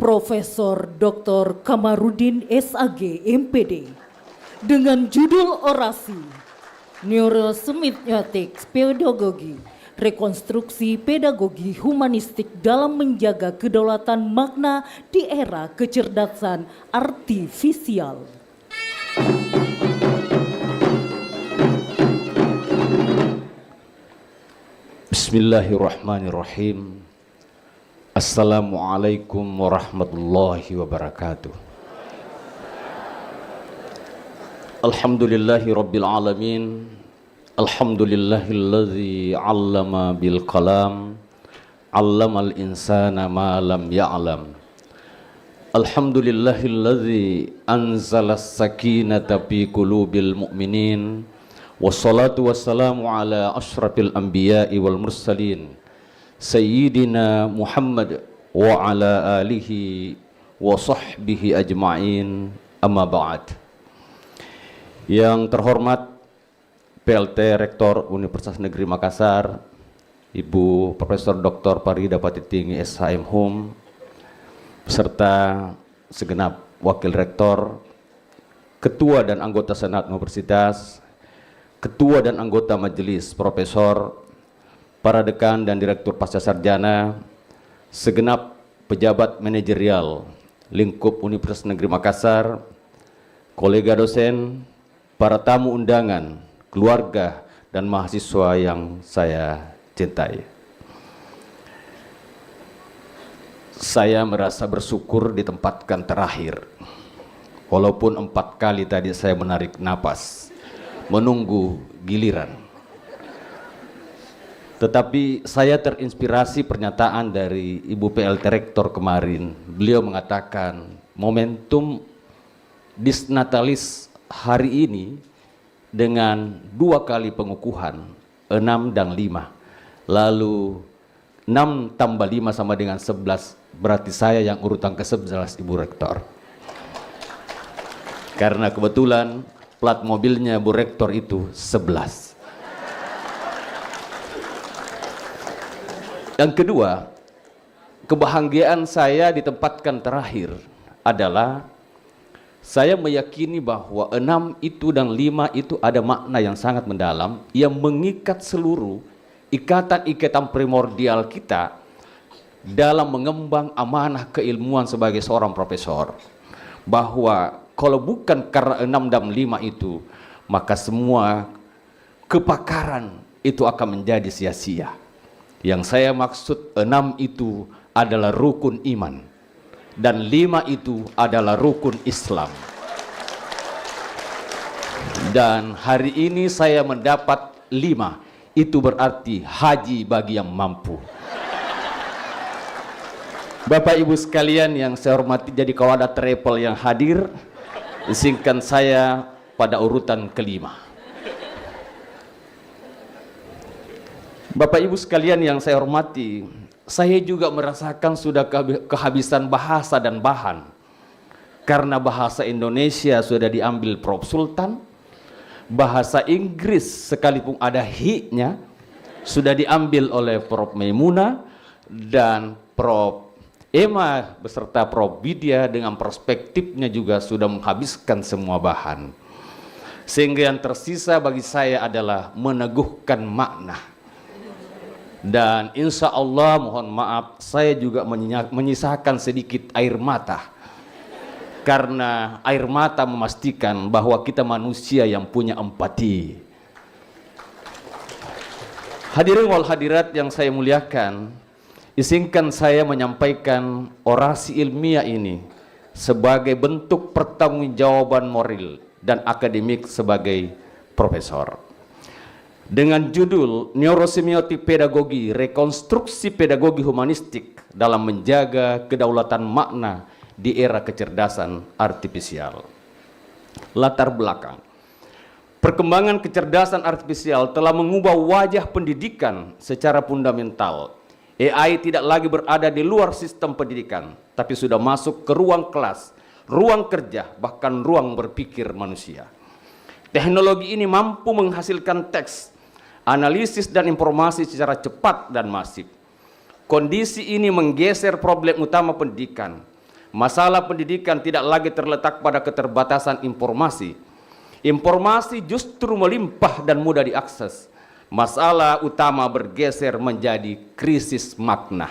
Profesor Dr. Kamarudin SAG MPD dengan judul orasi Neurosemiotic Pedagogy, rekonstruksi pedagogi humanistik dalam menjaga kedaulatan makna di era kecerdasan artifisial. Bismillahirrahmanirrahim. Assalamualaikum warahmatullahi wabarakatuh. Alhamdulillahi rabbil alamin. Alhamdulillahilladzi 'allama bil qalam, 'allamal insana ma lam ya'lam. Alhamdulillahilladzi anzalas sakinata fi qulubil mu'minin. Wassalatu wassalamu ala ashrafil anbiya'i wal mursalin Sayyidina Muhammad wa ala alihi wa sahbihi ajma'in, amma ba'd. Yang terhormat PLT Rektor Universitas Negeri Makassar, Ibu Profesor Dr. Farida Patitinggi SHM Hum, beserta segenap Wakil Rektor, Ketua dan Anggota Senat Universitas, Ketua dan Anggota Majelis Profesor, para Dekan dan Direktur Pasca Sarjana, segenap pejabat manajerial lingkup Universitas Negeri Makassar, kolega dosen, para tamu undangan, keluarga, dan mahasiswa yang saya cintai. Saya merasa bersyukur ditempatkan terakhir. Walaupun 4 kali tadi saya menarik napas, menunggu giliran. Tetapi saya terinspirasi pernyataan dari Ibu PLT Rektor kemarin. Beliau mengatakan momentum Disnatalis hari ini dengan 2 kali pengukuhan 6 dan 5, lalu 6 tambah 5 sama dengan 11, berarti saya yang urutan ke-11, Ibu Rektor. Karena kebetulan plat mobilnya Bu Rektor itu 11. Yang kedua, kebahagiaan saya ditempatkan terakhir adalah saya meyakini bahwa 6 itu dan 5 itu ada makna yang sangat mendalam yang mengikat seluruh ikatan-ikatan primordial kita dalam mengembang amanah keilmuan sebagai seorang profesor. Bahwa kalau bukan karena 6 dan 5 itu, maka semua kepakaran itu akan menjadi sia-sia. Yang saya maksud 6 itu adalah rukun iman. Dan 5 itu adalah rukun Islam. Dan hari ini saya mendapat 5, itu berarti haji bagi yang mampu. Bapak Ibu sekalian yang saya hormati, jadi Kawada Travel yang hadir, izinkan saya pada urutan kelima. Bapak Ibu sekalian yang saya hormati, saya juga merasakan sudah kehabisan bahasa dan bahan. Karena bahasa Indonesia sudah diambil Prof. Sultan, bahasa Inggris sekalipun ada hi-nya sudah diambil oleh Prof. Maimuna, dan Prof. Emma beserta Prof. Vidya dengan perspektifnya juga sudah menghabiskan semua bahan. Sehingga yang tersisa bagi saya adalah meneguhkan makna. Dan insya Allah, mohon maaf, saya juga menyisakan sedikit air mata. Karena air mata memastikan bahwa kita manusia yang punya empati. Hadirin wal hadirat yang saya muliakan, izinkan saya menyampaikan orasi ilmiah ini sebagai bentuk pertanggungjawaban moral dan akademik sebagai profesor. Dengan judul Neurosemiotic Pedagogy, rekonstruksi pedagogi humanistik dalam menjaga kedaulatan makna di era kecerdasan artifisial. Latar belakang. Perkembangan kecerdasan artifisial telah mengubah wajah pendidikan secara fundamental. AI tidak lagi berada di luar sistem pendidikan, tapi sudah masuk ke ruang kelas, ruang kerja, bahkan ruang berpikir manusia. Teknologi ini mampu menghasilkan teks, analisis dan informasi secara cepat dan masif. Kondisi ini menggeser problem utama pendidikan, masalah pendidikan tidak lagi terletak pada keterbatasan informasi. Informasi justru melimpah dan mudah diakses. Masalah utama bergeser menjadi krisis makna.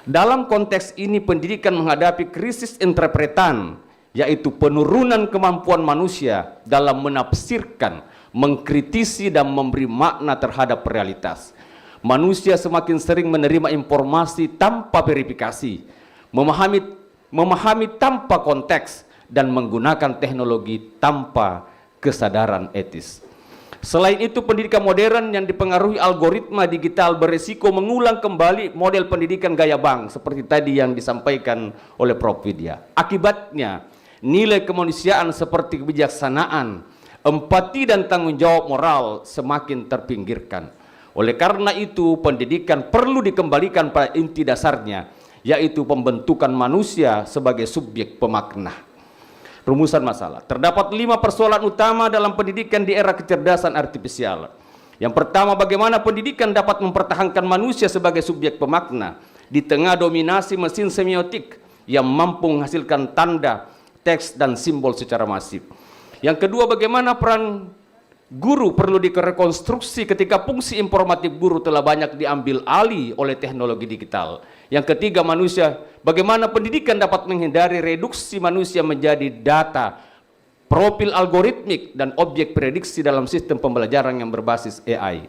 Dalam konteks ini pendidikan menghadapi krisis interpretan, yaitu penurunan kemampuan manusia dalam menafsirkan, mengkritisi dan memberi makna terhadap realitas. Manusia semakin sering menerima informasi tanpa verifikasi, memahami tanpa konteks, dan menggunakan teknologi tanpa kesadaran etis. Selain itu, pendidikan modern yang dipengaruhi algoritma digital beresiko mengulang kembali model pendidikan gaya bank seperti tadi yang disampaikan oleh Prof. Widya. Akibatnya, nilai kemanusiaan seperti kebijaksanaan, empati dan tanggung jawab moral semakin terpinggirkan. Oleh karena itu, pendidikan perlu dikembalikan pada inti dasarnya, yaitu pembentukan manusia sebagai subjek pemakna. Rumusan masalah. Terdapat 5 persoalan utama dalam pendidikan di era kecerdasan artifisial. Yang pertama, bagaimana pendidikan dapat mempertahankan manusia sebagai subjek pemakna di tengah dominasi mesin semiotik yang mampu menghasilkan tanda, teks, dan simbol secara masif. Yang kedua, bagaimana peran guru perlu direkonstruksi ketika fungsi informatif guru telah banyak diambil alih oleh teknologi digital. Yang ketiga, bagaimana pendidikan dapat menghindari reduksi manusia menjadi data, profil algoritmik, dan objek prediksi dalam sistem pembelajaran yang berbasis AI.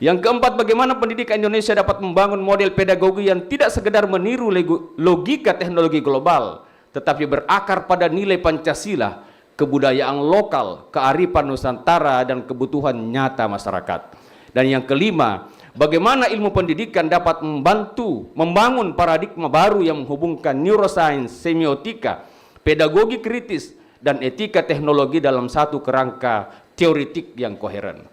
Yang keempat, bagaimana pendidikan Indonesia dapat membangun model pedagogi yang tidak sekedar meniru logika teknologi global, tetapi berakar pada nilai Pancasila, kebudayaan lokal, kearifan Nusantara, dan kebutuhan nyata masyarakat. Dan yang kelima, bagaimana ilmu pendidikan dapat membantu membangun paradigma baru yang menghubungkan neuroscience, semiotika, pedagogi kritis, dan etika teknologi dalam satu kerangka teoretik yang koheren.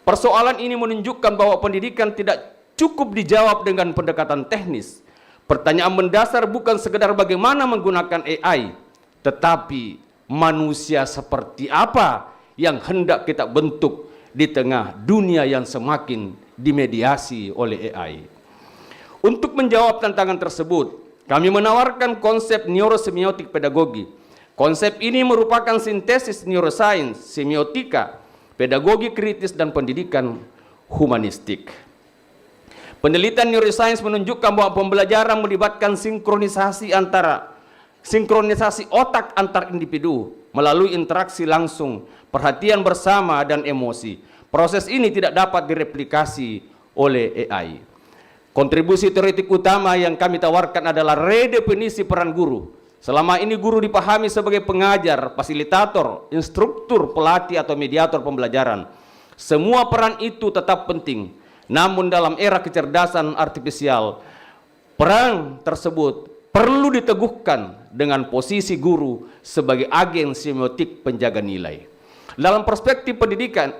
Persoalan ini menunjukkan bahwa pendidikan tidak cukup dijawab dengan pendekatan teknis. Pertanyaan mendasar bukan sekedar bagaimana menggunakan AI, tetapi manusia seperti apa yang hendak kita bentuk di tengah dunia yang semakin dimediasi oleh AI. Untuk menjawab tantangan tersebut, kami menawarkan konsep neurosemiotik pedagogi. Konsep ini merupakan sintesis neuroscience, semiotika, pedagogi kritis, dan pendidikan humanistik. Penelitian neuroscience menunjukkan bahwa pembelajaran melibatkan sinkronisasi otak antar individu melalui interaksi langsung, perhatian bersama, dan emosi. Proses ini tidak dapat direplikasi oleh AI. Kontribusi teoretik utama yang kami tawarkan adalah redefinisi peran guru. Selama ini guru dipahami sebagai pengajar, fasilitator, instruktur, pelatih, atau mediator pembelajaran. Semua peran itu tetap penting. Namun dalam era kecerdasan artifisial, peran tersebut perlu diteguhkan dengan posisi guru sebagai agen semiotik penjaga nilai. Dalam perspektif pendidikan,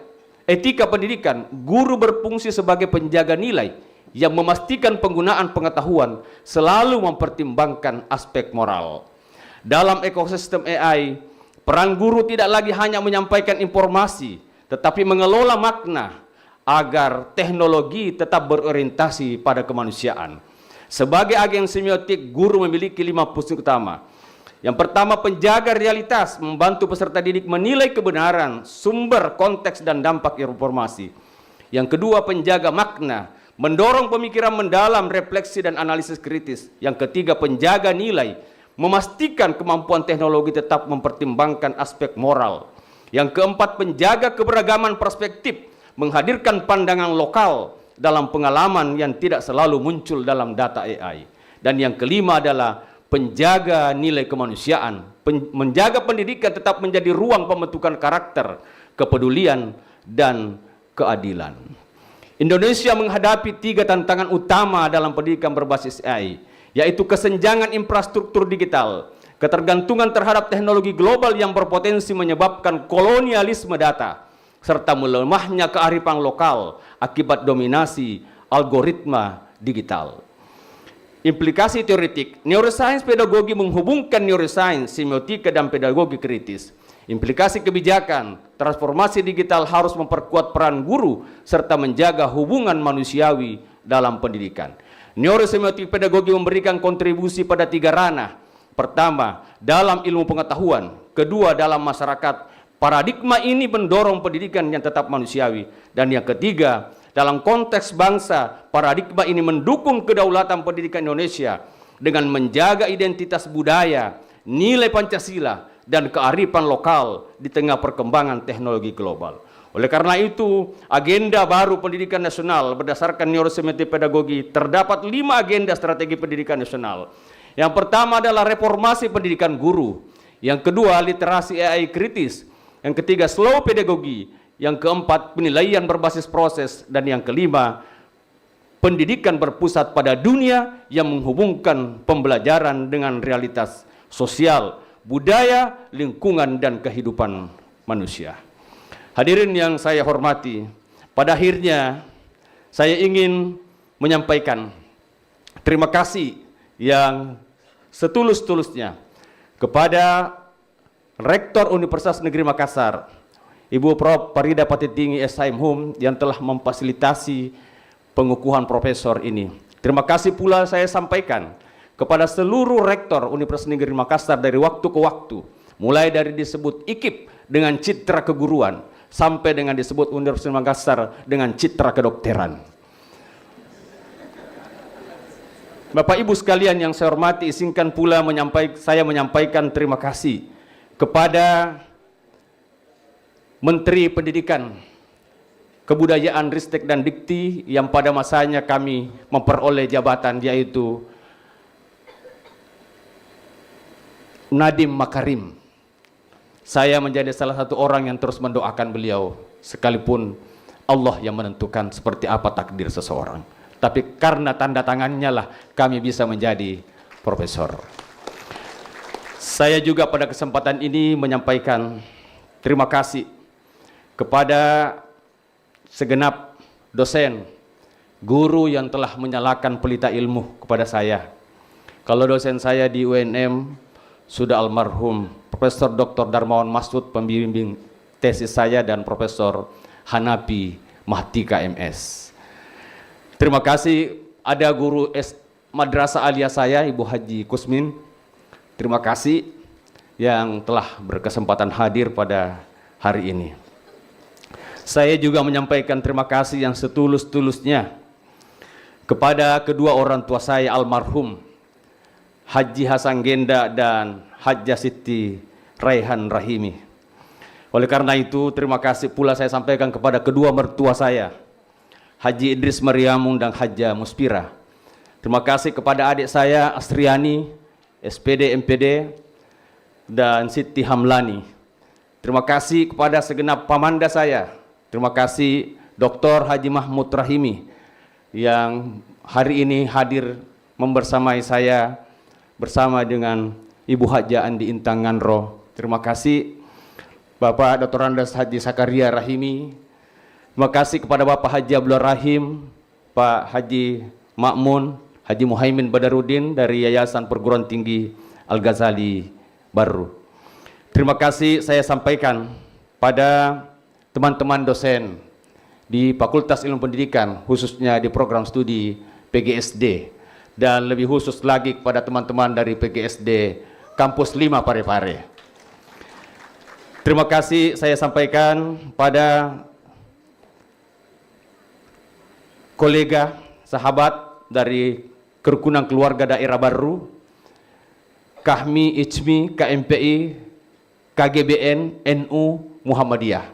etika pendidikan, guru berfungsi sebagai penjaga nilai yang memastikan penggunaan pengetahuan selalu mempertimbangkan aspek moral. Dalam ekosistem AI, peran guru tidak lagi hanya menyampaikan informasi, tetapi mengelola makna agar teknologi tetap berorientasi pada kemanusiaan. Sebagai agen semiotik, guru memiliki 5 fungsi utama. Yang pertama, penjaga realitas, membantu peserta didik menilai kebenaran, sumber, konteks, dan dampak informasi. Yang kedua, penjaga makna, mendorong pemikiran mendalam, refleksi, dan analisis kritis. Yang ketiga, penjaga nilai, memastikan kemampuan teknologi tetap mempertimbangkan aspek moral. Yang keempat, penjaga keberagaman perspektif, menghadirkan pandangan lokal dalam pengalaman yang tidak selalu muncul dalam data AI. Dan yang kelima adalah penjaga nilai kemanusiaan, menjaga pendidikan tetap menjadi ruang pembentukan karakter, kepedulian, dan keadilan. Indonesia menghadapi 3 tantangan utama dalam pendidikan berbasis AI, yaitu kesenjangan infrastruktur digital, ketergantungan terhadap teknologi global yang berpotensi menyebabkan kolonialisme data, serta melemahnya kearifan lokal akibat dominasi algoritma digital. Implikasi teoretik, neuroscience pedagogi menghubungkan neuroscience, semiotika, dan pedagogi kritis. Implikasi kebijakan, transformasi digital harus memperkuat peran guru serta menjaga hubungan manusiawi dalam pendidikan. Neurosemiotik pedagogi memberikan kontribusi pada 3 ranah. Pertama, dalam ilmu pengetahuan. Kedua, dalam masyarakat. Paradigma ini mendorong pendidikan yang tetap manusiawi. Dan yang ketiga, dalam konteks bangsa, paradigma ini mendukung kedaulatan pendidikan Indonesia dengan menjaga identitas budaya, nilai Pancasila, dan kearifan lokal di tengah perkembangan teknologi global. Oleh karena itu, agenda baru pendidikan nasional berdasarkan neurosemiotik pedagogi terdapat 5 agenda strategi pendidikan nasional. Yang pertama adalah reformasi pendidikan guru. Yang kedua, literasi AI kritis. Yang ketiga, slow pedagogi. Yang keempat, penilaian berbasis proses. Dan yang kelima, pendidikan berpusat pada dunia yang menghubungkan pembelajaran dengan realitas sosial, budaya, lingkungan, dan kehidupan manusia. Hadirin yang saya hormati, pada akhirnya saya ingin menyampaikan terima kasih yang setulus-tulusnya kepada Rektor Universitas Negeri Makassar, Ibu Prof. Farida Patitinggi SHM yang telah memfasilitasi pengukuhan profesor ini. Terima kasih pula saya sampaikan kepada seluruh rektor Universitas Negeri Makassar dari waktu ke waktu, mulai dari disebut IKIP dengan citra keguruan, sampai dengan disebut Universitas Makassar dengan citra kedokteran. Bapak Ibu sekalian yang saya hormati, izinkan pula saya menyampaikan terima kasih kepada Menteri Pendidikan, Kebudayaan, Ristek dan Dikti yang pada masanya kami memperoleh jabatan, yaitu Nadiem Makarim. Saya menjadi salah satu orang yang terus mendoakan beliau, sekalipun Allah yang menentukan seperti apa takdir seseorang. Tapi karena tanda tangannya lah kami bisa menjadi profesor. Saya juga pada kesempatan ini menyampaikan terima kasih kepada segenap dosen, guru yang telah menyalakan pelita ilmu kepada saya. Kalau dosen saya di UNM sudah almarhum Profesor Dr. Darmawan Masud, pembimbing tesis saya, dan Profesor Hanapi Mahtika MS. Terima kasih ada guru madrasah alia saya, Ibu Haji Kusmin. Terima kasih yang telah berkesempatan hadir pada hari ini. Saya juga menyampaikan terima kasih yang setulus-tulusnya kepada kedua orang tua saya almarhum, Haji Hasan Genda dan Hajjah Siti Raihan Rahimi. Oleh karena itu, terima kasih pula saya sampaikan kepada kedua mertua saya, Haji Idris Mariamun dan Hajjah Muspira. Terima kasih kepada adik saya Astriani, SPD MPD, dan Siti Hamlani. Terima kasih kepada segenap pamanda saya. Terima kasih Dr. Haji Mahmud Rahimi yang hari ini hadir membersamai saya bersama dengan Ibu Haja Andi Intang Nganro. Terima kasih Bapak Dr. Andes Haji Sakaria Rahimi. Terima kasih kepada Bapak Haji Abdul Rahim, Pak Haji Makmun, Haji Muhaimin Badarudin dari Yayasan Perguruan Tinggi Al-Ghazali Baru. Terima kasih saya sampaikan pada teman-teman dosen di Fakultas Ilmu Pendidikan, khususnya di program studi PGSD, dan lebih khusus lagi kepada teman-teman dari PGSD Kampus 5 Parepare. Terima kasih saya sampaikan pada kolega, sahabat dari kerukunan keluarga daerah baru, KHMI, ICMI, KMPI, KGBN, NU, Muhammadiyah.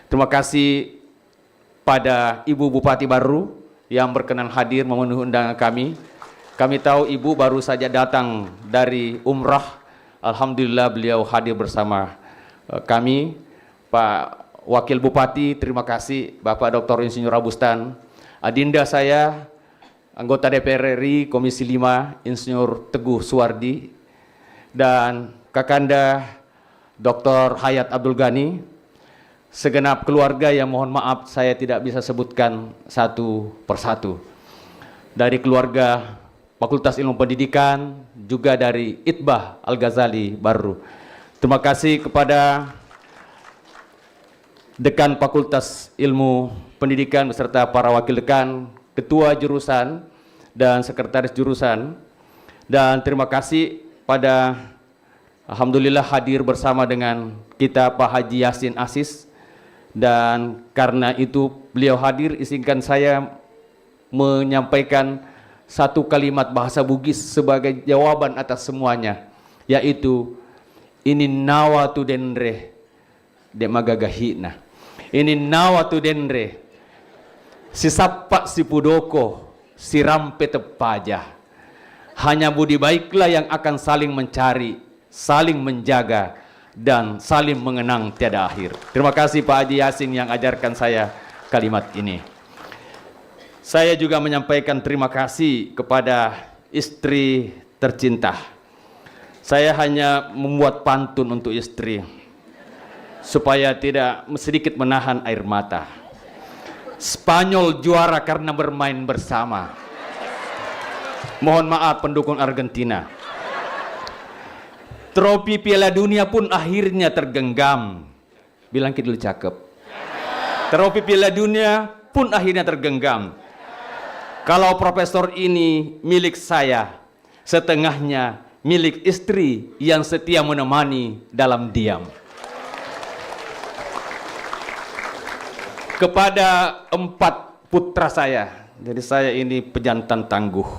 Terima kasih pada Ibu Bupati baru yang berkenan hadir memenuhi undangan kami. Kami tahu Ibu baru saja datang dari umrah. Alhamdulillah beliau hadir bersama kami. Pak Wakil Bupati, terima kasih. Bapak Dr. Insinyur Abustan. Adinda saya, anggota DPR RI Komisi 5, Insinyur Teguh Suwardi. Dan Kakanda Dr. Hayat Abdul Ghani. Segenap keluarga yang mohon maaf saya tidak bisa sebutkan satu persatu. Dari keluarga Fakultas Ilmu Pendidikan, juga dari Itbah Al-Ghazali Baru. Terima kasih kepada Dekan Fakultas Ilmu Pendidikan beserta para wakil dekan, ketua jurusan, dan sekretaris jurusan. Dan terima kasih pada alhamdulillah hadir bersama dengan kita Pak Haji Yasin Asis. Dan karena itu beliau hadir, izinkan saya menyampaikan satu kalimat bahasa Bugis sebagai jawaban atas semuanya, yaitu ini nawa tu denre de magagahina. Ini nawa tu denre si sapa si pudoko si rampe tepaja. Hanya budi baiklah yang akan saling mencari, saling menjaga, dan saling mengenang tiada akhir. Terima kasih Pak Haji Yasin yang ajarkan saya kalimat ini. Saya juga menyampaikan terima kasih kepada istri tercinta. Saya hanya membuat pantun untuk istri supaya tidak sedikit menahan air mata. Spanyol juara karena bermain bersama. Mohon maaf pendukung Argentina. Trofi Piala Dunia pun akhirnya tergenggam. Bilang kita dulu cakep. Trofi Piala Dunia pun akhirnya tergenggam. Kalau profesor ini milik saya, setengahnya milik istri yang setia menemani dalam diam. Kepada 4 putra saya, jadi saya ini pejantan tangguh.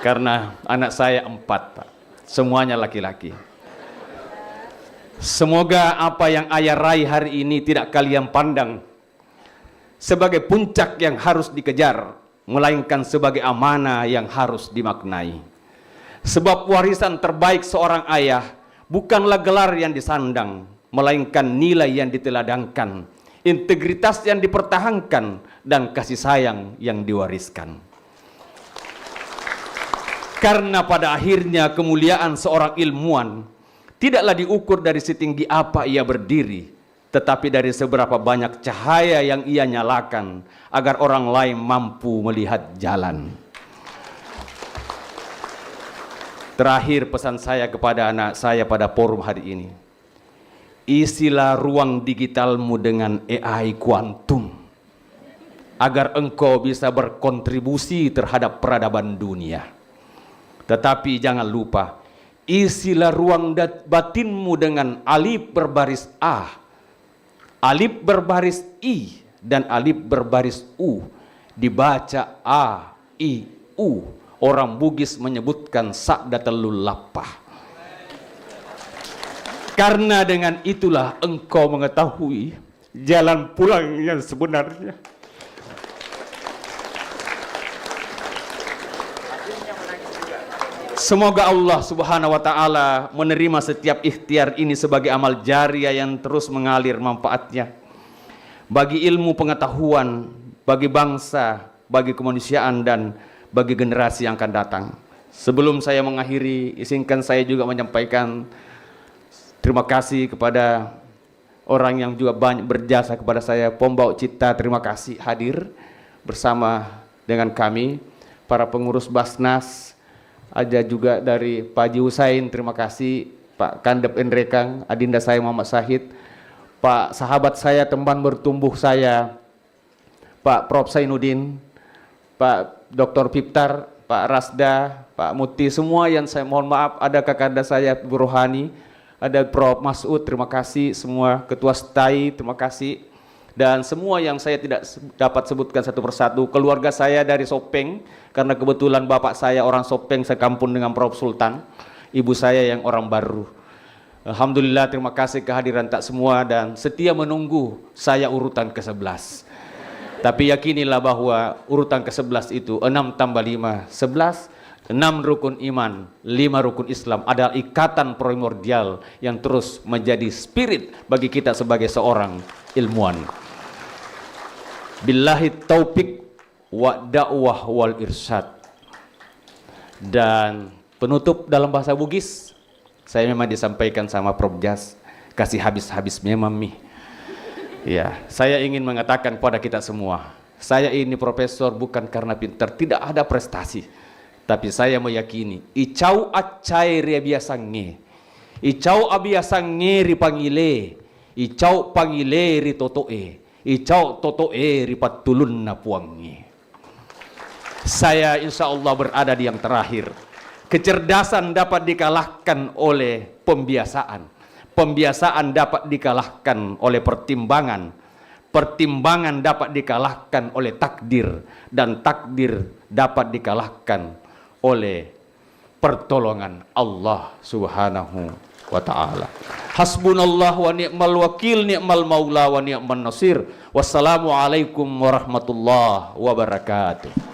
Karena anak saya 4, Pak. Semuanya laki-laki. Semoga apa yang ayah raih hari ini tidak kalian pandang sebagai puncak yang harus dikejar, melainkan sebagai amanah yang harus dimaknai. Sebab warisan terbaik seorang ayah bukanlah gelar yang disandang, melainkan nilai yang diteladangkan, integritas yang dipertahankan, dan kasih sayang yang diwariskan. Karena pada akhirnya kemuliaan seorang ilmuwan tidaklah diukur dari setinggi apa ia berdiri, tetapi dari seberapa banyak cahaya yang ia nyalakan agar orang lain mampu melihat jalan. Terakhir pesan saya kepada anak saya pada forum hari ini. Isilah ruang digitalmu dengan AI kuantum agar engkau bisa berkontribusi terhadap peradaban dunia. Tetapi jangan lupa, isilah ruang batinmu dengan alif berbaris A, alif berbaris I, dan alif berbaris U. Dibaca A, I, U. Orang Bugis menyebutkan sakdatalul lapah. Karena dengan itulah engkau mengetahui jalan pulang yang sebenarnya. Semoga Allah Subhanahu wa Ta'ala menerima setiap ikhtiar ini sebagai amal jariah yang terus mengalir manfaatnya bagi ilmu pengetahuan, bagi bangsa, bagi kemanusiaan, dan bagi generasi yang akan datang. Sebelum saya mengakhiri, izinkan saya juga menyampaikan terima kasih kepada orang yang juga banyak berjasa kepada saya. Pembau Cipta, terima kasih hadir bersama dengan kami. Para pengurus Basnas, ada juga dari Pak Haji Husain, terima kasih. Pak Kandep Enrekang, adinda saya Muhammad Syahid, Pak sahabat saya, teman bertumbuh saya, Pak Prof Zainuddin, Pak Dr. Piptar, Pak Rasda, Pak Muti, semua yang saya mohon maaf, ada kakanda saya Bu Rohani, ada Prof Masud, terima kasih, semua ketua STAI, terima kasih. Dan semua yang saya tidak dapat sebutkan satu persatu, keluarga saya dari Sopeng, karena kebetulan bapak saya orang Sopeng, sekampung dengan Prof Sultan, ibu saya yang orang baru. Alhamdulillah, terima kasih kehadiran tak semua dan setia menunggu saya urutan ke-11. Tapi yakinilah bahwa urutan ke-11 itu 6 tambah 5, 11, 6 rukun iman, 5 rukun Islam adalah ikatan primordial yang terus menjadi spirit bagi kita sebagai seorang ilmuwan. Billahi taufik wa da'wah wal irsyad. Dan penutup dalam bahasa Bugis, saya memang disampaikan sama Prof Jas, kasih habis-habis memang mi. Ya, saya ingin mengatakan kepada kita semua, saya ini profesor bukan karena pintar, tidak ada prestasi. Tapi saya meyakini, icau acai ria biasa nge, icau abiasa nge ri pangile, icau pangile ri totoe, icau totoe ri patulun na puangi. saya insya Allah berada di yang terakhir. Kecerdasan dapat dikalahkan oleh pembiasaan. Pembiasaan dapat dikalahkan oleh pertimbangan. Pertimbangan dapat dikalahkan oleh takdir. Dan takdir dapat dikalahkan oleh pertolongan Allah subhanahu wa ta'ala. Hasbunallah wa ni'mal wakil, ni'mal maula wa ni'mal nasir. Wassalamualaikum warahmatullahi wabarakatuh.